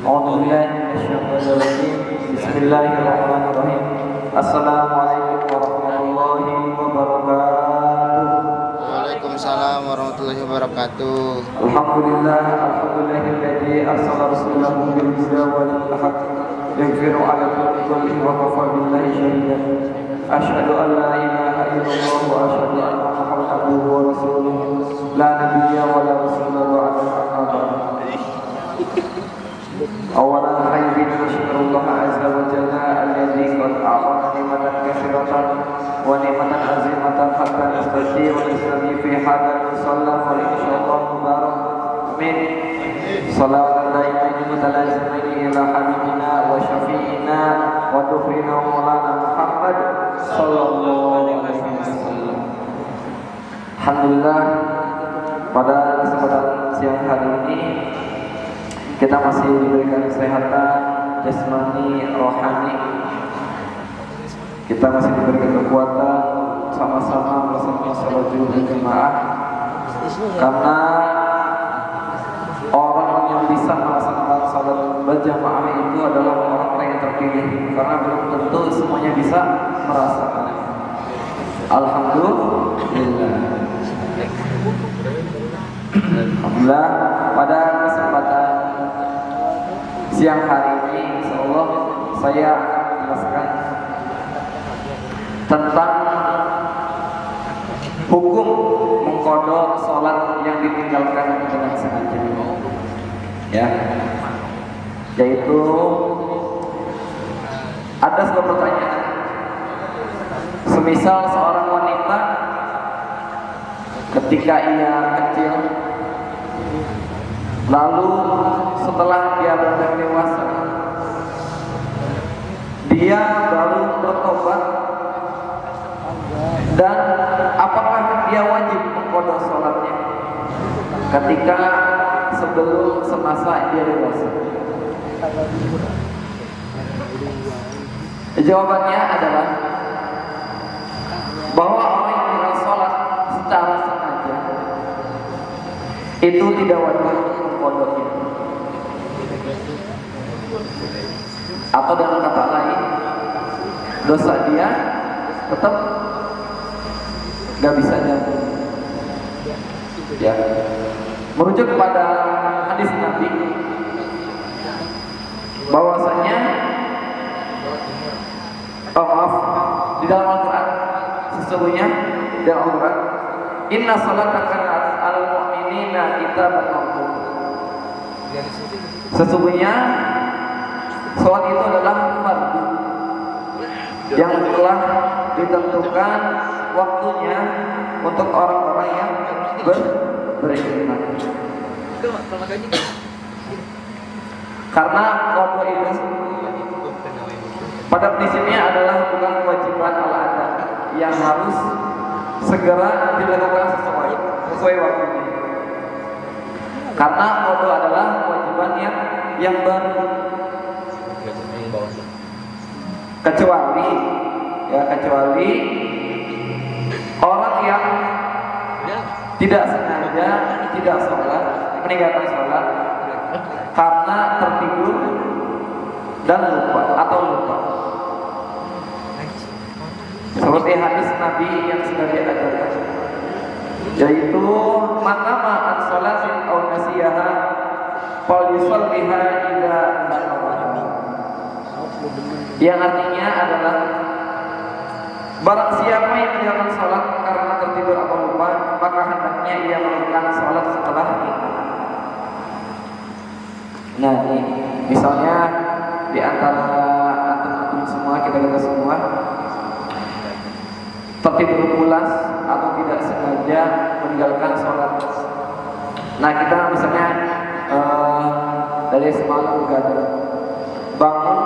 Bismillahirrahmanirrahim. Assalamualaikum warahmatullahi wabarakatuh. Waalaikumsalam warahmatullahi wabarakatuh. Alhamdulillahilladzi arsala rasulahu bil huda wa dinil haqq yaghfiru 'ala kulli wa kafa billahi shahidan. Asyhadu an la ilaha illallah wa asyhadu anna Muhammadan abduhu wa rasuluh. La nabiyya wa la rasula ba'da amma ba'd. Awalan hayyin syukurullah azza wa jalla alladzi qad a'tana ni'matan katsiratan wa ni'matan azimatan hatta nastati wa nastati fi hadal musalla fa insyaallah mubarak. Amin. Shalawatan daiman mutalazimin ila habibina wa syafi'ina wa dhukrina maulana Muhammad sallallahu alaihi wasallam. Alhamdulillah, pada kesempatan siang hari ini kita masih diberikan kesehatan jasmani, rohani. Kita masih diberikan kekuatan sama-sama melaksanakan salat berjamaah. Karena orang yang bisa melaksanakan salat berjamaah itu adalah orang-orang yang terpilih. Karena belum tentu semuanya bisa merasakan. Alhamdulillah. Alhamdulillah, pada kesempatan siang hari ini insyaallah saya jelaskan tentang hukum mengqadha salat yang ditinggalkan dengan sengaja. Ya. Yaitu ada sebuah pertanyaan. Semisal seorang wanita ketika ia kecil, lalu setelah dia beranjak dewasa, dia baru bertobat, dan apakah dia wajib mengqadha salatnya ketika sebelum semasa dia dewasa? Jawabannya adalah bahwa orang yang meninggal salat secara sengaja itu tidak wajib mengqadhanya. Atau dengan kata lain, dosa dia tetap gak bisa jatuh. Ya. Merujuk kepada hadis Nabi bahwasanya di dalam Al-Quran, sesungguhnya di dalam Al-Quran, inna salata kanat alal mu'minina kitaban mawquta. Sesungguhnya salat itu adalah fardu yang telah ditentukan waktunya untuk orang-orang yang beriman. Karena qadha itu pada prinsipnya adalah bukan kewajiban al-ada yang harus segera dilakukan sesuai waktunya. Karena qadha adalah kewajiban yang baru. Kecuali orang yang tidak sengaja tidak sholat, meninggalkan sholat karena tertidur dan lupa. Seperti hadis Nabi yang sudah diajarkan, yaitu man nama an sholatin aw nasiyaha falyusalliha idza dzakaraha. Yang artinya adalah barang siapa yang meninggalkan sholat karena tertidur atau lupa, maka hendaknya ia melakukan sholat setelah itu. Nah, ini misalnya di antara antum semua, kita semua tertidur pulas atau tidak sengaja meninggalkan sholat. Nah, kita misalnya dari semalam begadang, bangun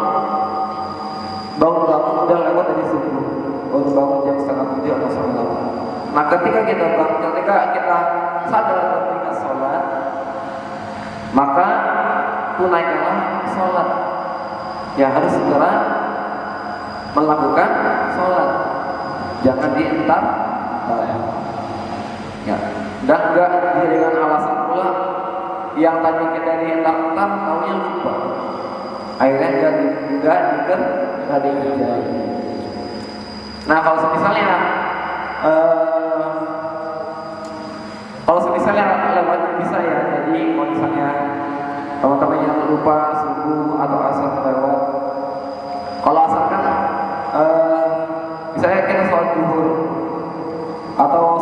udah lewat dari subuh, bangun jam 6:30 atau 9. Nah, ketika kita sadar dan ingat sholat, maka tunaikanlah sholat. Ya, harus segera melakukan sholat, jangan dientar. Ya, dan enggak dengan alasan pula yang tadi kita dientar-entar, taunya lupa. akhirnya nggak dikerjain. Nah kalau misalnya lewat bisa ya. Jadi kalau misalnya teman-teman yang lupa subuh atau asar lewat, kalau asar kan misalnya kita sholat zuhur atau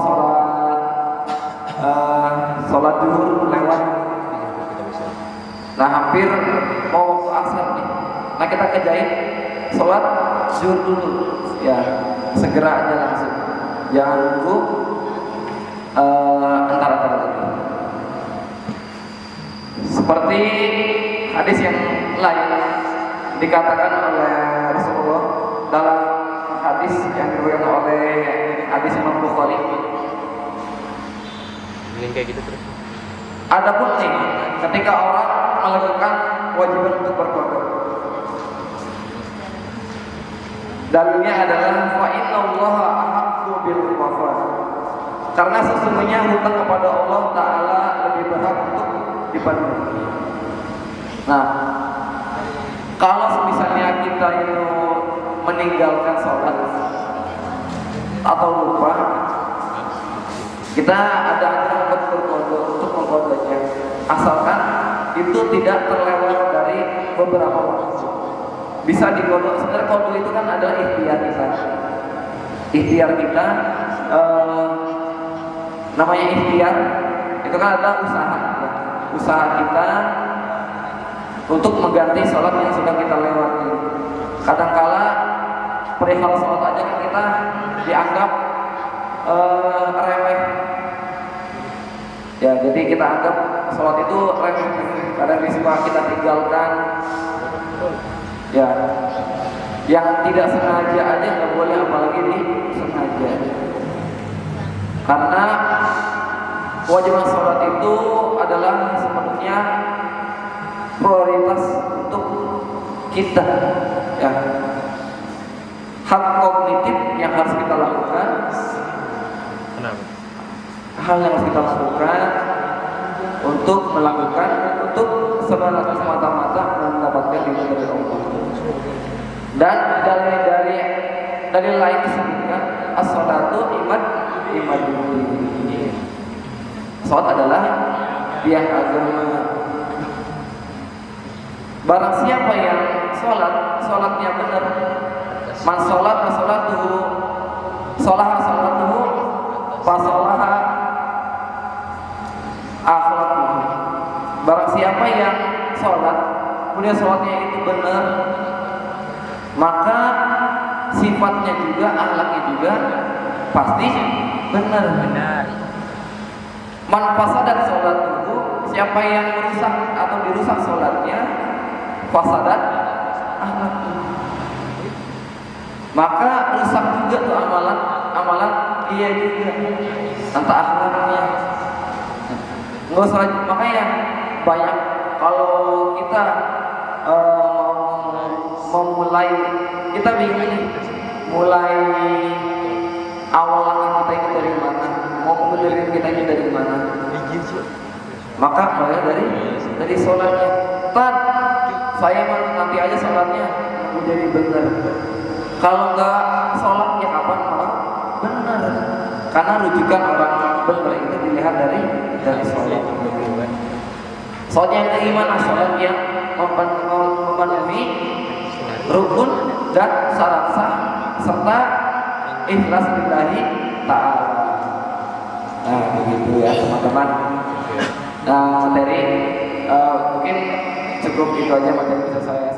sholat zuhur lewat, nah hampir mau waktu asar nih, nah kita kerjain sholat zuhur dulu ya, segera aja langsung, jangan nunggu antara-antara lagi. Seperti hadis yang lain dikatakan oleh Rasulullah dalam hadis yang diriwayatkan oleh hadis Imam Bukhari. Ini kayak gitu terus. Adapun nih, ketika orang melakukan kewajiban untuk berkorban, dalilnya adalah fa innallaha ahaqqu bil wafa. Karena sesungguhnya hutang kepada Allah Ta'ala lebih berhak untuk dipenuhi. Nah, kalau misalnya kita itu meninggalkan sholat atau lupa, kita ada untuk mengkodanya, asalkan itu tidak terlewat dari beberapa waktu. Bisa dikodok. Sebenarnya kodok itu kan adalah ikhtiar kita. Namanya ikhtiar itu kan adalah usaha kita untuk mengganti sholat yang sudah kita lewati. Kadangkala perihal sholat aja kan kita dianggap remeh ya, jadi kita anggap sholat itu remeh, kadang risiko kita tinggalkan ya, yang tidak sengaja aja nggak boleh, apalagi disengaja. Karena kewajiban sholat itu adalah sepenuhnya prioritas untuk kita ya, hak kognitif yang harus kita lakukan. Kenapa? Hal yang harus kita lakukan untuk semata-mata mendapatkan ridho dari Allah. Dan dari lain disebutkan as-sholatu imaduddin. Sholat adalah tiang agama. Barang siapa yang sholatnya benar, man sholat sholatuhu fasolaha akhlaquhu. Barang siapa yang sholat, kemudian sholatnya itu benar, maka sifatnya juga, akhlaknya juga pasti benar. Man fasadat sholatuhu, siapa yang merusak atau dirusak sholatnya, fasadat akhlaquhu, maka rusak juga tuh amalan dia juga, entah akhlaknya. Nggak usah, makanya banyak kalau kita mau mulai, kita bingung nih, mulai awal langkah kita ini dari mana, mau benerin kita ini dari mana, maka mulai dari sholatnya. Saya nanti aja sholatnya menjadi benar. Kalau nggak sholatnya kapan mau benar? Karena rujukan orang benar itu dilihat dari sholat. Sholat yang gimana? Sholat yang memenuhi rukun dan syarat sah serta ikhlas lillahi ta'ala. Nah begitu ya teman-teman. Nah materi mungkin cukup itu aja materi bisa saya